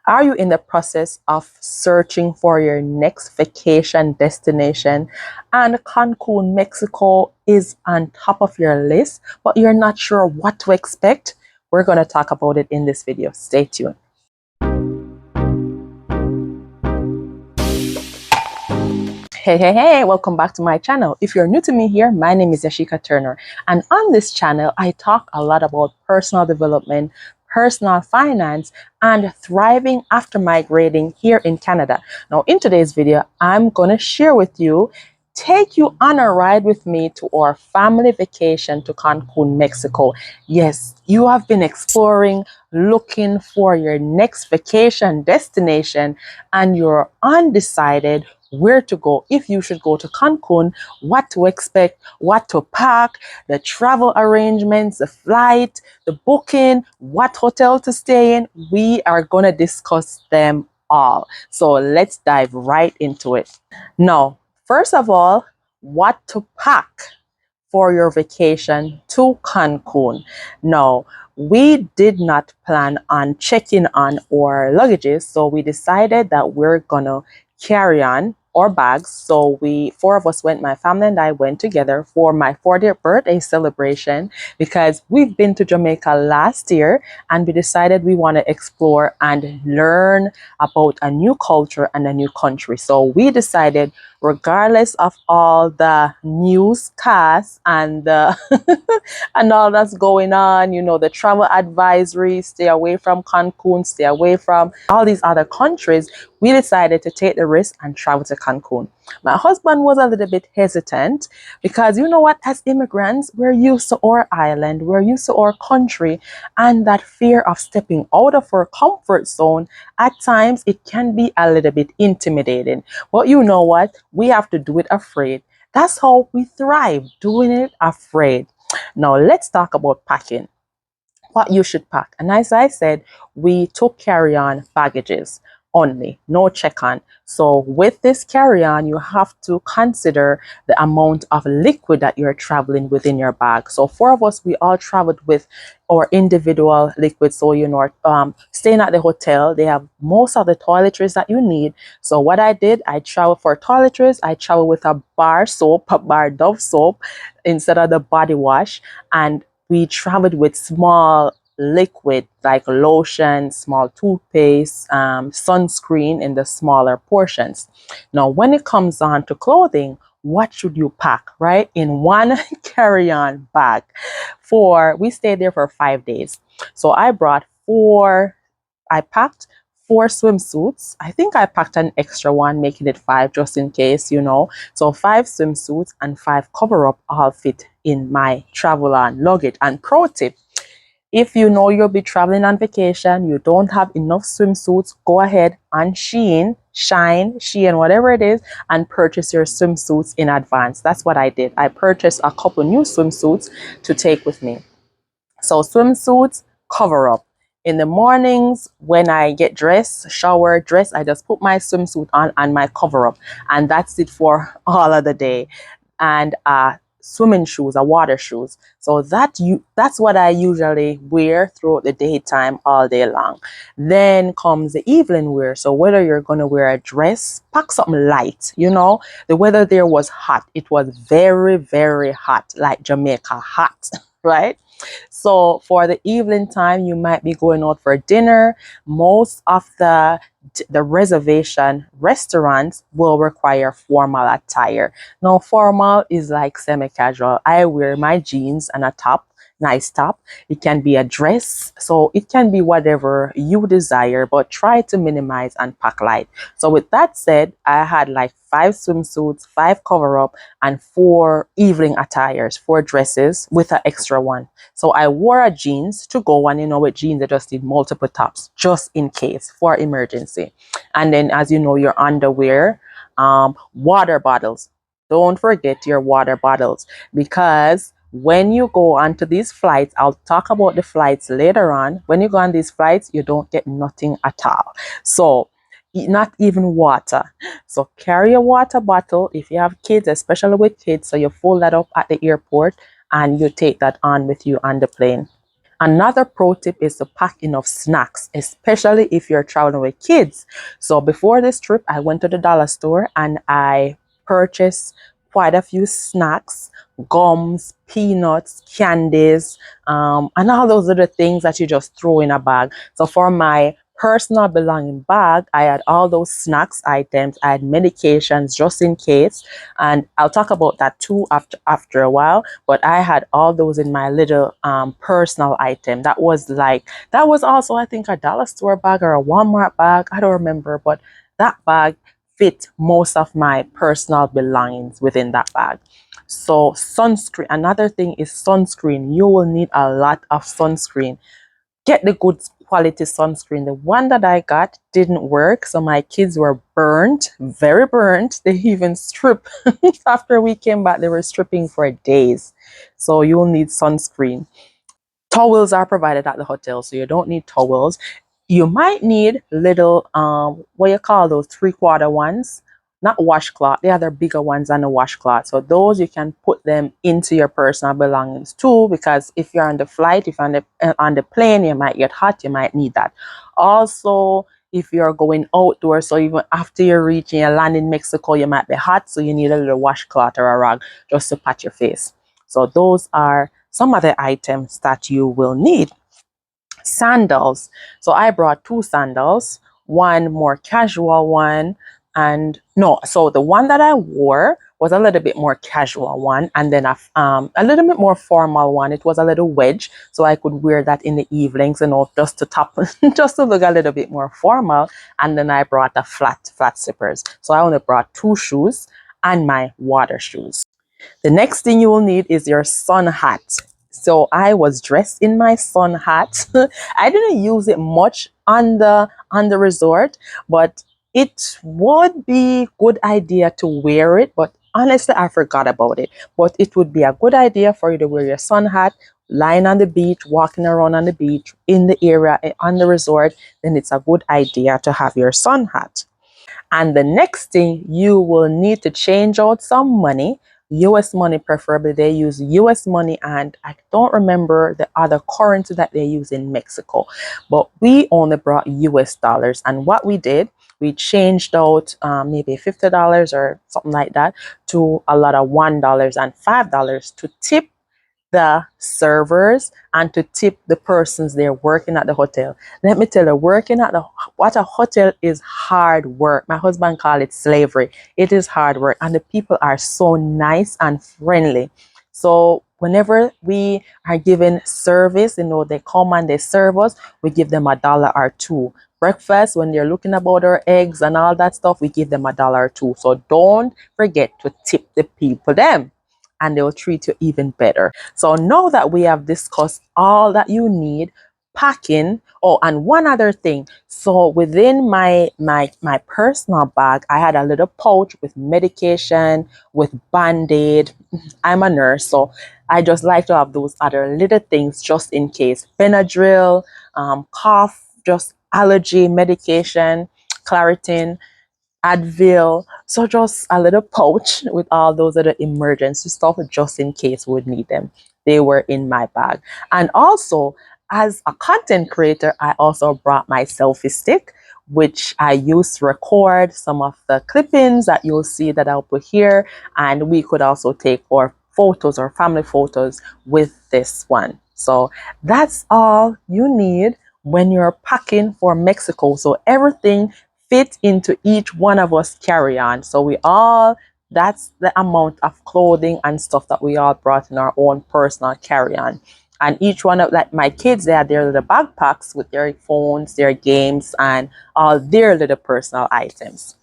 Are you in the process of searching for your next vacation destination and Cancun, Mexico is on top of your list, but you're not sure what to expect? We're going to talk about it in this video. Stay tuned. Hey, welcome back to my channel. If you're new to me here, my name is Yashika Turner, and on this channel, I talk a lot about personal development, personal finance, and thriving after migrating here in Canada. Now, in today's video, I'm going to share with you, take you on a ride with me to our family vacation to Cancun, Mexico. Yes, you have been exploring, looking for your next vacation destination, and you're undecided where to go, if you should go to Cancun, what to expect, what to pack, the travel arrangements, the flight, the booking, what hotel to stay in. We are going to discuss them all. So let's dive right into it. Now, first of all, what to pack for your vacation to Cancun. Now, we did not plan on checking on our luggages, so we decided that we're gonna carry on our bags. So four of us went, my family and I went together for my 40th birthday celebration because we've been to Jamaica last year and we decided we want to explore and learn about a new culture and a new country. So we decided, regardless of all the newscasts and and all that's going on, the travel advisory, stay away from Cancun, stay away from all these other countries, we decided to take the risk and travel to Cancun. My husband was a little bit hesitant because you know what, as immigrants, we're used to our island, we're used to our country, and that fear of stepping out of our comfort zone, at times it can be a little bit intimidating. But you know what? We have to do it afraid. That's how we thrive, doing it afraid. Now, let's talk about packing. What you should pack. And as I said, we took carry-on baggages only, no check-on. So with this carry-on, you have to consider the amount of liquid that you're traveling within your bag. So four of us, we all traveled with our individual liquids. So staying at the hotel, they have most of the toiletries that you need. So what I did, I traveled for toiletries. I traveled with a bar soap, a bar Dove soap instead of the body wash, and we traveled with small liquid like lotion, small toothpaste, sunscreen in the smaller portions. Now, when it comes on to clothing, what should you pack, right? In one carry-on bag. We stayed there for 5 days. So I packed 4 swimsuits. I think I packed an extra one, making it 5 just in case. So 5 swimsuits and 5 cover-up all fit in my travel on luggage. And pro tip, if you know you'll be traveling on vacation, you don't have enough swimsuits, go ahead on Shein, whatever it is, and purchase your swimsuits in advance. That's what I did. I purchased a couple new swimsuits to take with me. So swimsuits, cover up. In the mornings, when I get dressed, shower, dress, I just put my swimsuit on and my cover up. And that's it for all of the day. And swimming shoes, water shoes. So that's what I usually wear throughout the daytime all day long. Then comes the evening wear. So whether you're going to wear a dress, pack something light. The weather there was hot. It was very, very hot, like Jamaica hot, right? So for the evening time, you might be going out for dinner. Most of the reservation restaurants will require formal attire. Now, formal is like semi-casual. I wear my jeans and a top, nice top. It can be a dress, so it can be whatever you desire, but try to minimize and pack light. So with that said, I had like 5 swimsuits, 5 cover-up, and 4 evening attires, 4 dresses with an extra one. So I wore a jeans to go, and with jeans I just did multiple tops just in case for emergency. And then, as you know, your underwear, water bottles. Don't forget your water bottles, because when you go onto these flights, I'll talk about the flights later on. When you go on these flights, you don't get nothing at all. So not even water. So carry a water bottle if you have kids, especially with kids. So you fold that up at the airport and you take that on with you on the plane. Another pro tip is to pack enough snacks, especially if you're traveling with kids. So before this trip, I went to the dollar store and I purchased quite a few snacks, gums, peanuts, candies, and all those other things that you just throw in a bag. So for my personal belonging bag, I had all those snacks items, I had medications just in case, and I'll talk about that too after a while. But I had all those in my little personal item. That was also, I think, a dollar store bag or a Walmart bag. I don't remember, but that bag fit most of my personal belongings within that bag. So sunscreen, another thing is sunscreen. You will need a lot of sunscreen. Get the good quality sunscreen. The one that I got didn't work, so my kids were burnt, very burnt. They even strip after we came back. They were stripping for days. So you'll need sunscreen. Towels are provided at the hotel, so you don't need towels. You might need little what you call those 3/4 ones, not washcloth. They are the bigger ones than the washcloth. So those you can put them into your personal belongings too, because if you're on the flight, if you're on the plane, you might get hot. You might need that. Also, if you're going outdoors, so even after you reach and you land in Mexico, you might be hot, so you need a little washcloth or a rag just to pat your face. So those are some other items that you will need. Sandals. So I brought two sandals, one more casual one, and no, so the one that I wore was a little bit more casual one, and then a little bit more formal one. It was a little wedge, so I could wear that in the evenings, just to top, just to look a little bit more formal. And then I brought a flat slippers. So I only brought two shoes and my water shoes. The next thing you will need is your sun hat. So I was dressed in my sun hat. I didn't use it much on the resort, but it would be good idea to wear it. But honestly, I forgot about it. But it would be a good idea for you to wear your sun hat, lying on the beach, walking around on the beach, in the area, on the resort. Then it's a good idea to have your sun hat. And the next thing, you will need to change out some money, US money preferably. They use US money, and I don't remember the other currency that they use in Mexico. But we only brought US dollars. And what we did, we changed out maybe $50 or something like that to a lot of $1 and $5 to tip the servers and to tip the persons there working at the hotel. Let me tell you, working at what a hotel is hard work. My husband called it slavery. It is hard work, and the people are so nice and friendly. So whenever we are given service, they come and they serve us, we give them $1 or $2. Breakfast, when they're looking about our eggs and all that stuff, we give them $1 or $2. So don't forget to tip the people them, and they will treat you even better. So now that we have discussed all that you need, packing. Oh, and one other thing. So within my personal bag, I had a little pouch with medication, with Band-Aid. I'm a nurse, so I just like to have those other little things just in case. Benadryl, cough, just allergy medication, Claritin, Advil. So just a little pouch with all those other emergency stuff just in case we would need them. They were in my bag. And also, as a content creator, I also brought my selfie stick, which I used to record some of the clippings that you'll see that I'll put here. And we could also take our photos or family photos with this one. So that's all you need when you're packing for Mexico. So everything fit into each one of us carry on. So that's the amount of clothing and stuff that we all brought in our own personal carry on. And each one of, like, my kids, they had their little backpacks with their phones, their games, and all their little personal items.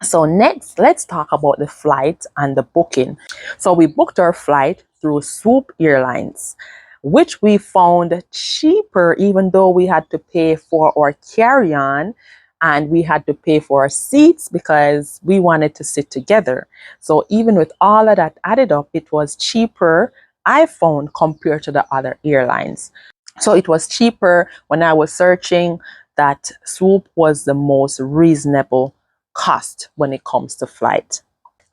So next, let's talk about the flight and the booking. So we booked our flight through Swoop Airlines, which we found cheaper, even though we had to pay for our carry-on and we had to pay for our seats because we wanted to sit together. So even with all of that added up, it was cheaper, I found, compared to the other airlines. So it was cheaper when I was searching. That Swoop was the most reasonable cost when it comes to flight.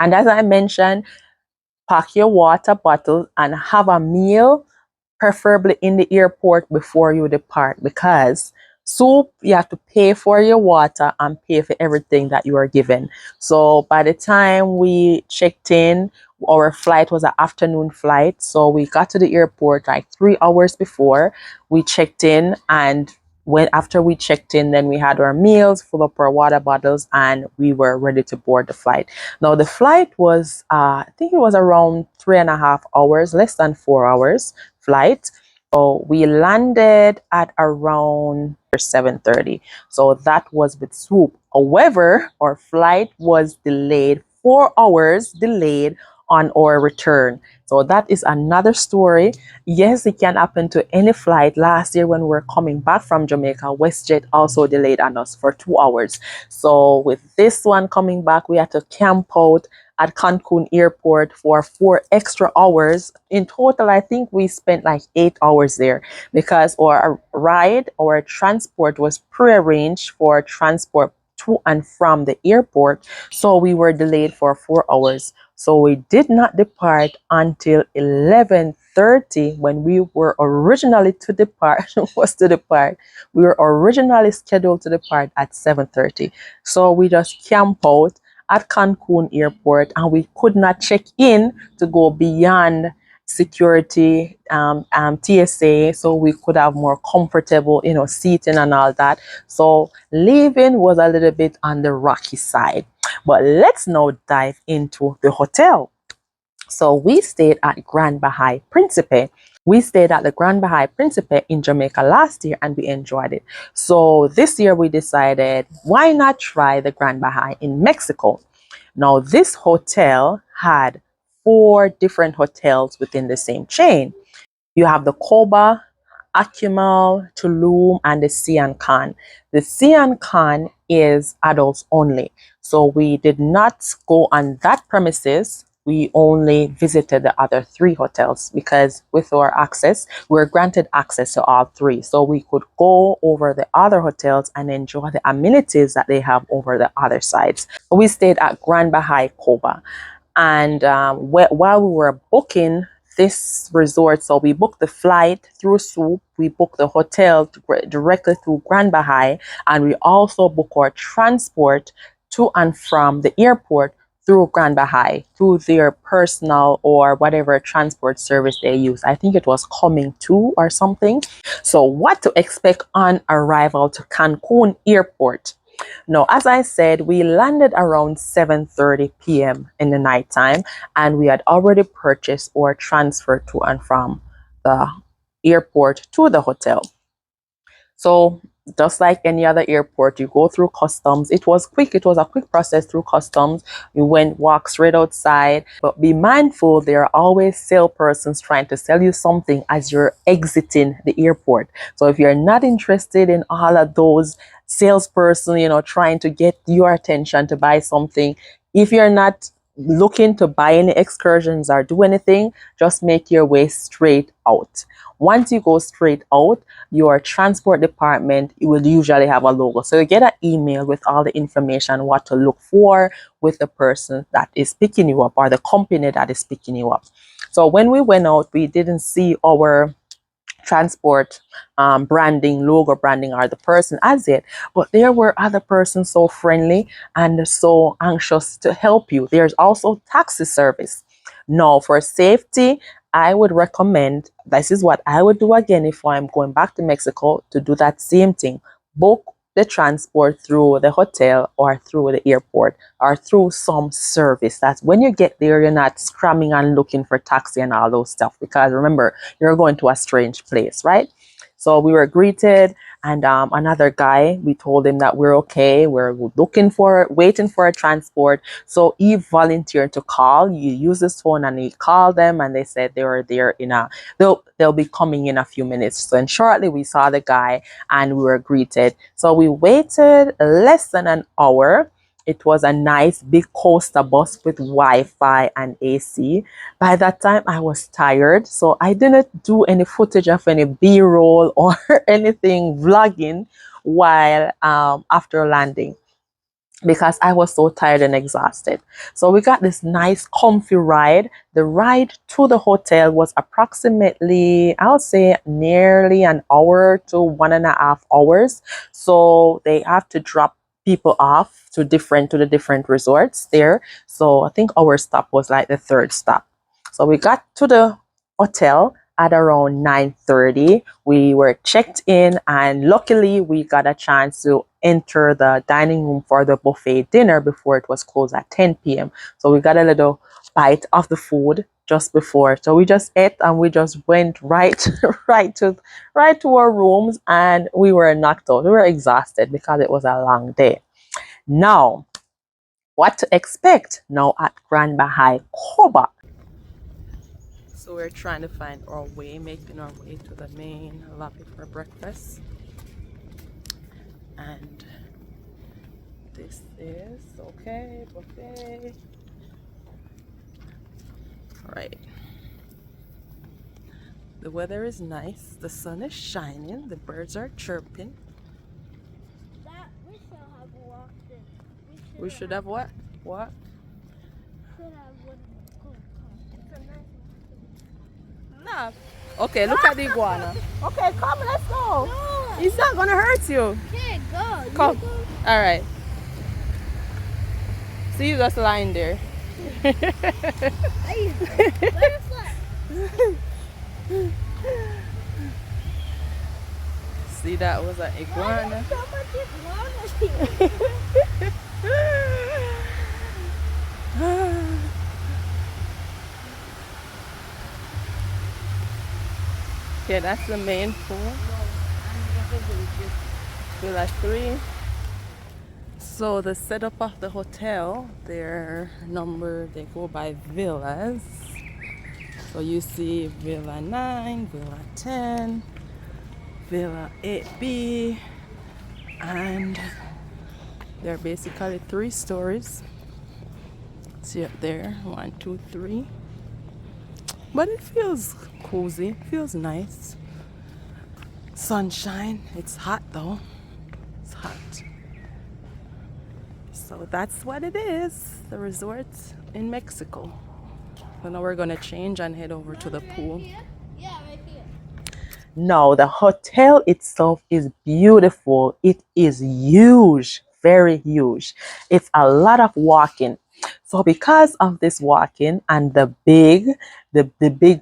And as I mentioned, pack your water bottle and have a meal preferably in the airport before you depart, because soup, you have to pay for your water and pay for everything that you are given. So by the time we checked in, our flight was an afternoon flight. So we got to the airport like 3 hours before we checked in, and when after we checked in, then we had our meals, full up our water bottles, and we were ready to board the flight. Now the flight was, I think it was around 3.5 hours, less than 4 hours flight. So we landed at around 7:30. So that was with Swoop. However, our flight was delayed, 4 hours delayed on our return. So that is another story. Yes, it can happen to any flight. Last year when we were coming back from Jamaica, WestJet also delayed on us for 2 hours. So with this one coming back, we had to camp out at Cancun airport for 4 extra hours. In total, I think we spent like 8 hours there, because our ride or transport was prearranged for transport to and from the airport. So we were delayed for 4 hours. So we did not depart until 11:30 when we were originally to depart, was to depart. We were originally scheduled to depart at 7:30. So we just camped out at Cancun airport, and we could not check in to go beyond security, TSA, so we could have more comfortable, seating and all that. So leaving was a little bit on the rocky side. But let's now dive into the hotel. So we stayed at Grand Bahia Principe. We stayed at the Grand Bahia Principe in Jamaica last year, and we enjoyed it. So this year we decided, why not try the Grand Bahia in Mexico? Now, this hotel had four different hotels within the same chain. You have the Coba, Akumal, Tulum, and the Sian Khan. The Sian Khan is adults only. So we did not go on that premises. We only visited the other three hotels, because with our access, we were granted access to all three. So we could go over the other hotels and enjoy the amenities that they have over the other sides. We stayed at Grand Bahia Coba. And while we were booking this resort, so we booked the flight through Swoop, we booked the hotel directly through Grand Bahia, and we also booked our transport to and from the airport through Grand Bahia, through their personal or whatever transport service they use. I think it was Coming To or something. So what to expect on arrival to Cancun airport? No, as I said, we landed around 7:30 p.m. in the nighttime, and we had already purchased or transferred to and from the airport to the hotel. So just like any other airport, you go through customs. It was quick. It was a quick process through customs. You walk straight outside, but be mindful, there are always salespersons trying to sell you something as you're exiting the airport. So if you're not interested in all of those salesperson, trying to get your attention to buy something, if you're not looking to buy any excursions or do anything, just make your way straight out. Once you go straight out, your transport department, it will usually have a logo. So you get an email with all the information, what to look for with the person that is picking you up or the company that is picking you up. So when we went out, we didn't see our transport branding, logo branding, or the person as it, but there were other persons so friendly and so anxious to help you. There's also taxi service. Now, for safety, I would recommend, this is what I would do again if I'm going back to Mexico, to do that same thing. Book the transport through the hotel or through the airport or through some service. That's when you get there, you're not scramming and looking for taxi and all those stuff, because remember, you're going to a strange place, right? So we were greeted, and another guy, we told him that we're okay, we're waiting for a transport. So he volunteered to call. You use his phone, and he called them, and they said they were there they'll be coming in a few minutes. So and shortly we saw the guy, and we were greeted. So we waited less than an hour. It was a nice big coaster bus with Wi-Fi and AC. By that time, I was tired, so I didn't do any footage of any B-roll or anything vlogging while after landing. because I was so tired and exhausted. So we got this nice comfy ride. The ride to the hotel was approximately, I'll say, nearly an hour to 1.5 hours. So they have to drop people off to the different resorts there. So I think our stop was like the third stop. So we got to the hotel at around 9:30. We were checked in, and luckily we got a chance to enter the dining room for the buffet dinner before it was closed at 10 p.m. So we got a little bite of the food just before. So we just ate and we just went right right to our rooms, and we were knocked out. We were exhausted because it was a long day. Now, what to expect now at Grand Bahai Koba? So we're trying to find our way, making our way to the main lobby for breakfast. And this is okay, buffet. All right. The weather is nice. The sun is shining. The birds are chirping. We should have walked in. We should have what? What? Should have won the gold cup. It's a nice Nah. Okay, look at the iguana. Okay, come, let's go. No. It's not gonna hurt you. Okay, go. Come. You go. All right. See you just lying there. Hey, butterfly. See, that was an iguana. So much iguanas here. Okay, that's the main pool. Villa 3. So the setup of the hotel, their number, they go by villas. So you see Villa 9, Villa 10, Villa 8B, and they're basically 3 stories. See up there, 1, 2, 3. But it feels cozy, feels nice. Sunshine, it's hot though. It's hot. So that's what it is, the resort in Mexico. So now we're gonna change and head over to the pool. Yeah, right here. No, the hotel itself is beautiful. It is huge, very huge. It's a lot of walking. So because of this walking and the big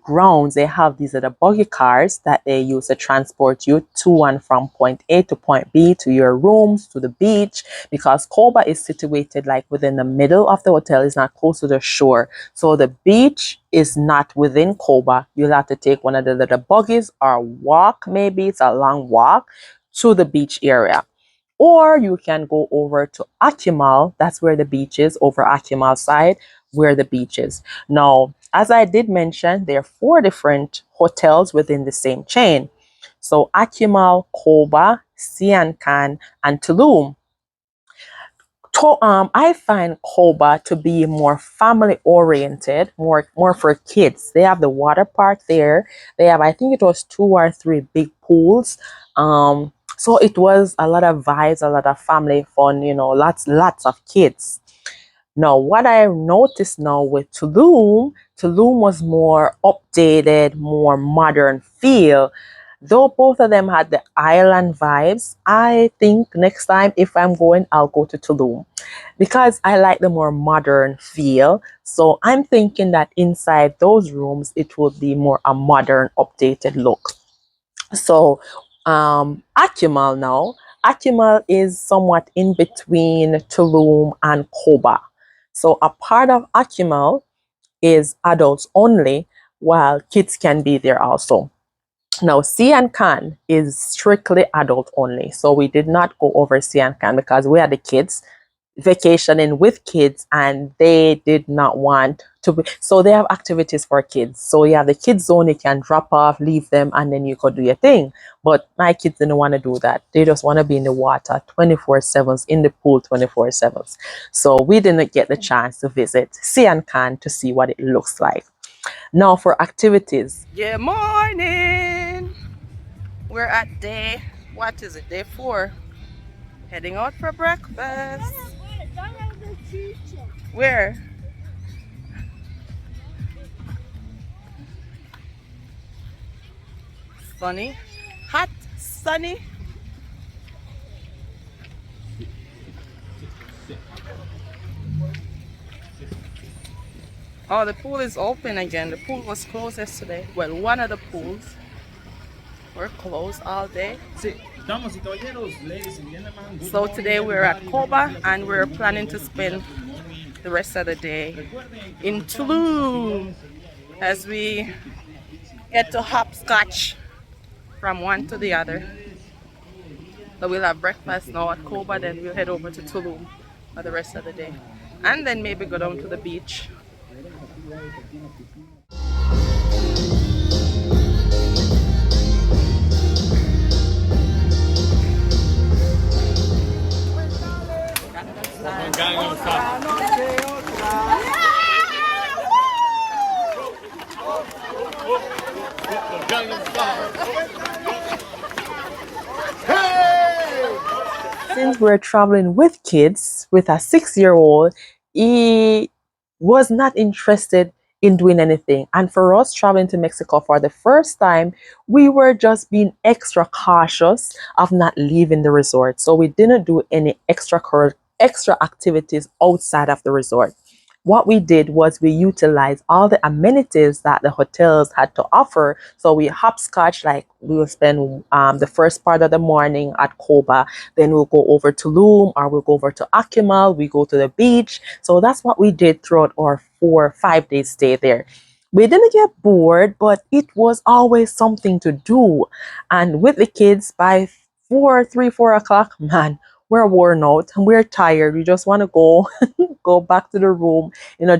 grounds, they have these other buggy cars that they use to transport you to and from point A to point B, to your rooms, to the beach, because Coba is situated like within the middle of the hotel, is not close to the shore. So the beach is not within Coba. You'll have to take one of the little buggies or walk, maybe it's a long walk to the beach area. Or you can go over to Akimal, that's where the beach is, over Akimal side, where the beach is. Now, as I did mention, there are 4 different hotels within the same chain. So Akimal, Koba, Siankan, and Tulum. I find Koba to be more family oriented, more for kids. They have the water park there. They have, I think it was 2 or 3 big pools. So it was a lot of vibes, a lot of family fun, lots of kids. Now, what I noticed now with Tulum was more updated, more modern feel. Though both of them had the island vibes, I think next time if I'm going, I'll go to Tulum because I like the more modern feel. So I'm thinking that inside those rooms, it will be more a modern, updated look. So, Akimal now. Akimal is somewhat in between Tulum and Koba. So, a part of Akimal is adults only, while kids can be there also. Now, Sian Khan is strictly adult only. So, we did not go over Sian Khan because we had the kids vacationing with kids and they did not want to be, so they have activities for kids. So you have the kids zone, you can drop off, leave them, and then you could do your thing. But my kids didn't want to do that. They just want to be in the water 24/7, in the pool 24/7. So we didn't get the chance to visit Sian Khan to see what it looks like. Now for activities. Good morning. We're at what is it, day 4. Heading out for breakfast. Future. Where? Sunny. Hot, sunny. Oh, the pool is open again. The pool was closed yesterday. Well, one of the pools were closed all day. Sí, damas y caballeros, ladies and gentlemen, good So morning today we're at everybody. Buenos Coba días a and todos, we're muy bien, planning to buenos días, spend good morning. the rest of the day Recuerden que in comenzamos las Tulum actividades el día de hoy. as we get to hopscotch from one to the other. So we'll have breakfast now at Coba, then we'll head over to Tulum for the rest of the day. And then maybe go down to the beach. Gangnam Style. Gangnam Style. Since we're traveling with kids, with a 6-year-old, he was not interested in doing anything. And for us traveling to Mexico for the first time, we were just being extra cautious of not leaving the resort. So we didn't do any extra activities outside of the resort. What we did was we utilized all the amenities that the hotels had to offer. So we hopscotch, like we will spend the first part of the morning at Coba, then we'll go over to Loom or we'll go over to Akimal, we go to the beach. So that's what we did throughout our 4 or 5 day stay there. We didn't get bored, but it was always something to do. And with the kids by 4 o'clock, man, we're worn out and we're tired. We just want to go back to the room,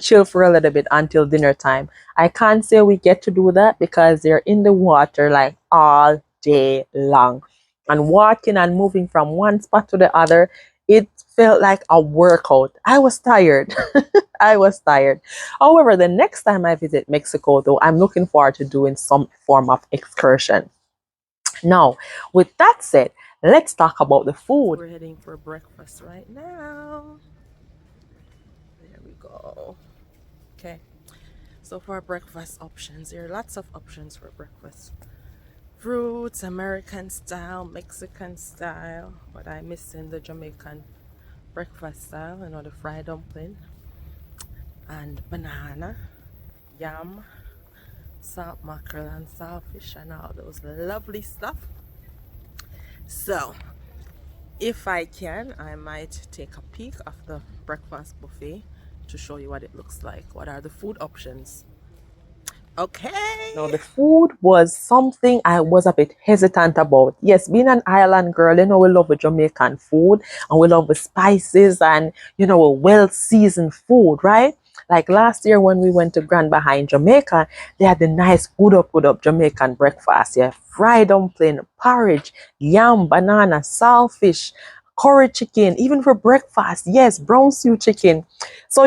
chill for a little bit until dinner time. I can't say we get to do that because they're in the water like all day long. And walking and moving from one spot to the other, it felt like a workout. I was tired. I was tired. However, the next time I visit Mexico, though, I'm looking forward to doing some form of excursion. Now, with that said, let's talk about the food. We're heading for breakfast right now. There we go. Okay. So for breakfast options, there are lots of options for breakfast. Fruits, American style, Mexican style, but I'm missing the Jamaican breakfast style, the fried dumpling, and banana, yam, salt mackerel and saltfish and all those lovely stuff. So if I can, I might take a peek of the breakfast buffet to show you what it looks like. What are the food options? Okay. Now, the food was something I was a bit hesitant about. Yes, being an island girl, we love the Jamaican food and we love the spices and, a well seasoned food, right? Like last year when we went to Grand Bahia in Jamaica, they had the nice good up Jamaican breakfast. Yeah, fried dumpling, porridge, yam, banana, saltfish, curry chicken, even for breakfast. Yes, brown stew chicken. So,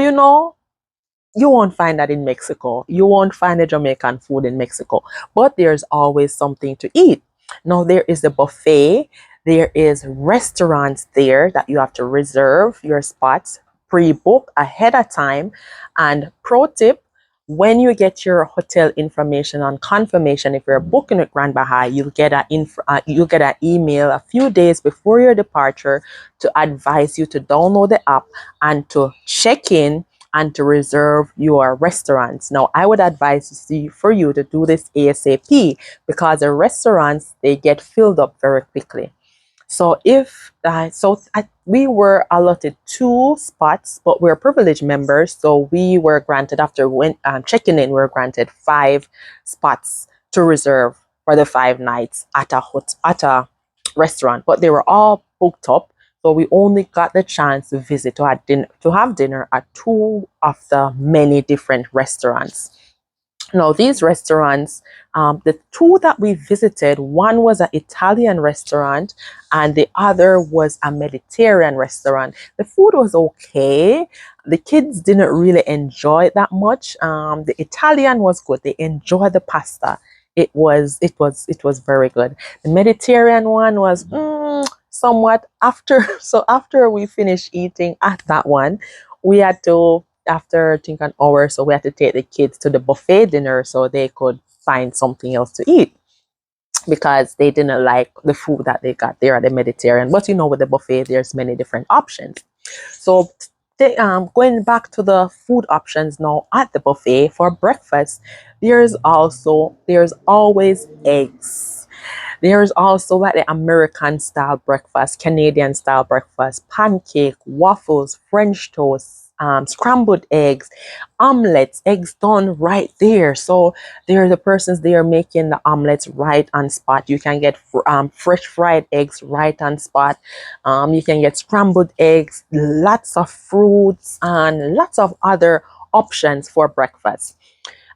you won't find that in Mexico. You won't find the Jamaican food in Mexico, but there's always something to eat. Now, there is a buffet. There is restaurants there that you have to reserve your spots, pre-book ahead of time. And pro tip, when you get your hotel information on confirmation, if you're booking at Grand Bahia, you'll get an email a few days before your departure to advise you to download the app and to check in and to reserve your restaurants. Now, I would advise for you to do this ASAP because the restaurants, they get filled up very quickly. So we were allotted 2 spots, but we're privileged members, so we were granted after checking in. We were granted 5 spots to reserve for the 5 nights at a restaurant, but they were all booked up. So we only got the chance to visit to have dinner at 2 of the many different restaurants. Now, these restaurants, the 2 that we visited, one was an Italian restaurant and the other was a Mediterranean restaurant. The food was okay. The kids didn't really enjoy it that much. The Italian was good. They enjoyed the pasta. It was very good. The Mediterranean one was somewhat after. So after we finished eating at that one, we had to, after I think an hour, so we had to take the kids to the buffet dinner so they could find something else to eat because they didn't like the food that they got there at the Mediterranean. But with the buffet, there's many different options. So going back to the food options now at the buffet for breakfast, there's always eggs. There's also like the American style breakfast, Canadian style breakfast, pancake, waffles, French toast, scrambled eggs, omelets, eggs done right there. So there are the persons they are making the omelets right on spot. You can get fresh fried eggs right on spot. You can get scrambled eggs, lots of fruits, and lots of other options for breakfast.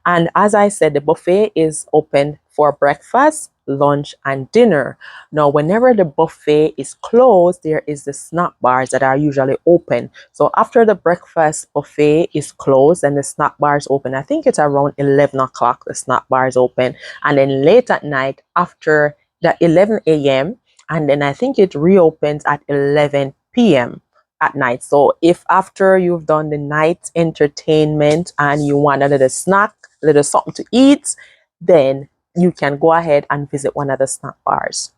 And as I said, the buffet is open for breakfast, lunch, and dinner. Now, whenever the buffet is closed, there is the snack bars that are usually open. So after the breakfast buffet is closed and the snack bars open, I think it's around 11 o'clock, the snack bars open. And then late at night, after the 11 a.m., and then I think it reopens at 11 p.m. at night. So if after you've done the night entertainment and you want a little snack, a little something to eat, then you can go ahead and visit one of the snack bars.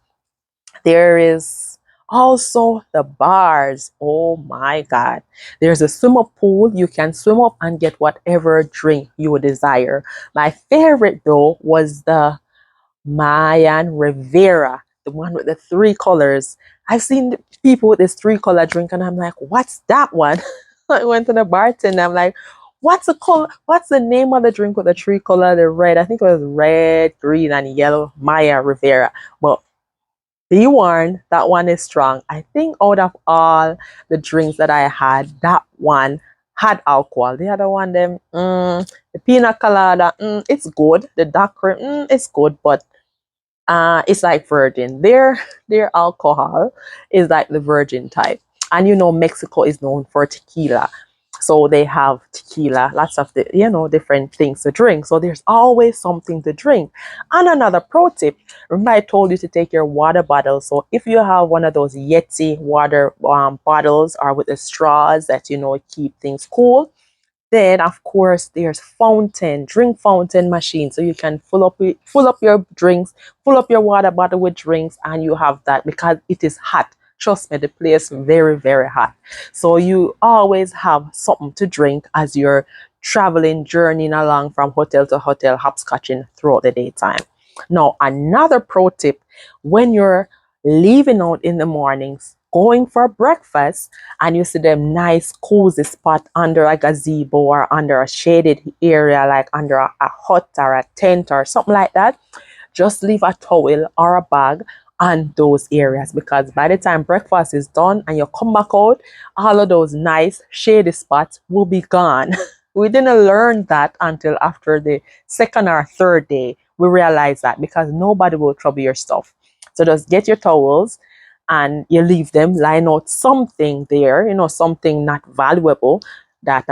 There is also the bars. Oh my God. There's a swimming pool. You can swim up and get whatever drink you would desire. My favorite though was the Mayan Rivera, the one with the three colors. I've seen the people with this three-color drink, and I'm like, what's that one? I went to the bartender. I'm like, what's the color? What's the name of the drink with the three color? The red. I think it was red, green, and yellow. Maya Rivera. Well, be warned, that one is strong. I think out of all the drinks that I had, that one had alcohol. The other one, the pina colada, it's good. The dark cream, it's good, but it's like virgin. Their alcohol is like the virgin type. And Mexico is known for tequila. So they have tequila, lots of the, different things to drink. So there's always something to drink. And another pro tip, remember I told you to take your water bottle. So if you have one of those Yeti water bottles or with the straws that keep things cool, then of course there's drink fountain machine. So you can fill up your drinks, fill up your water bottle with drinks, and you have that because it is hot. Trust me, the place very, very hot. So you always have something to drink as you're traveling, journeying along from hotel to hotel, hopscotching throughout the daytime. Now, another pro tip, when you're leaving out in the mornings, going for breakfast, and you see them nice cozy spot under a gazebo or under a shaded area like under a hut or a tent or something like that, just leave a towel or a bag on those areas, because by the time breakfast is done and you come back out, all of those nice shady spots will be gone. We didn't learn that until after the second or third day. We realized that because nobody will trouble your stuff. So just get your towels and you leave them, line out something there, something not valuable that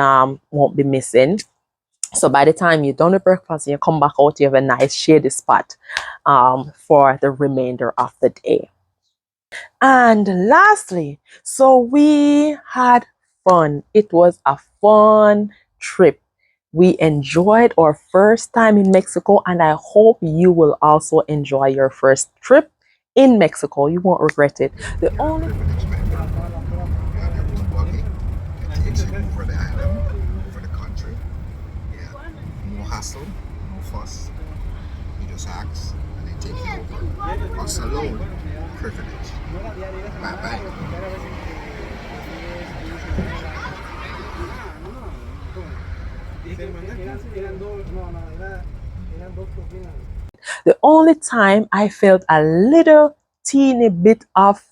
won't be missing. So by the time you're done with breakfast and you come back out, you have a nice shady spot for the remainder of the day. And lastly, so we had fun. It was a fun trip. We enjoyed our first time in Mexico, and I hope you will also enjoy your first trip in Mexico. You won't regret it. The only Privileged member. You have your own buggy. It takes you over the island, over the country. Yeah. No hassle, no fuss. You just ask and they take you over. Us alone, privilege. Bye bye. the only time I felt a little teeny bit of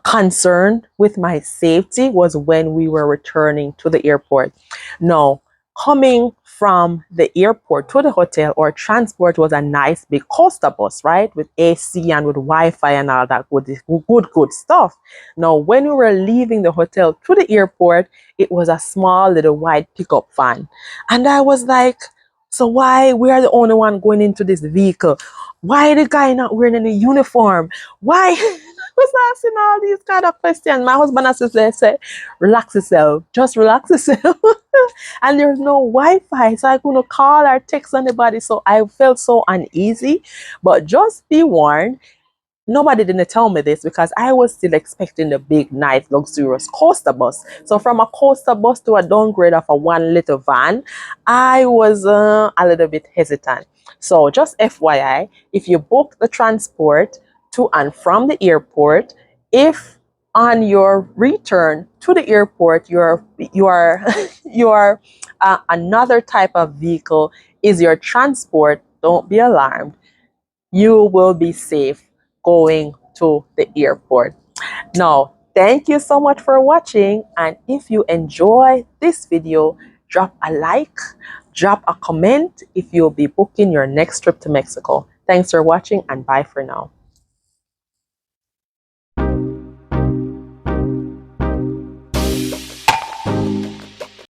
concern with my safety was when we were returning to the airport. Now, coming from the airport to the hotel, or transport was a nice big coaster bus, right? With AC and with Wi-Fi and all that good stuff. Now, when we were leaving the hotel to the airport, it was a small little white pickup van. And I was like, so why we are the only one going into this vehicle? Why the guy not wearing any uniform? Why? was asking all these kind of questions. My husband has to say, relax yourself, just relax yourself. And there's no Wi-Fi, so I couldn't call or text anybody. So I felt so uneasy. But just be warned, nobody didn't tell me this because I was still expecting the big, nice, luxurious coaster bus. So from a coaster bus to a downgrade of a one little van, I was a little bit hesitant. So just FYI, if you book the transport to and from the airport, if on your return to the airport you are you are another type of vehicle is your transport, don't be alarmed, you will be safe going to the airport. Now, thank you so much for watching. And if you enjoy this video, drop a like, drop a comment if you'll be booking your next trip to Mexico. Thanks for watching and bye for now.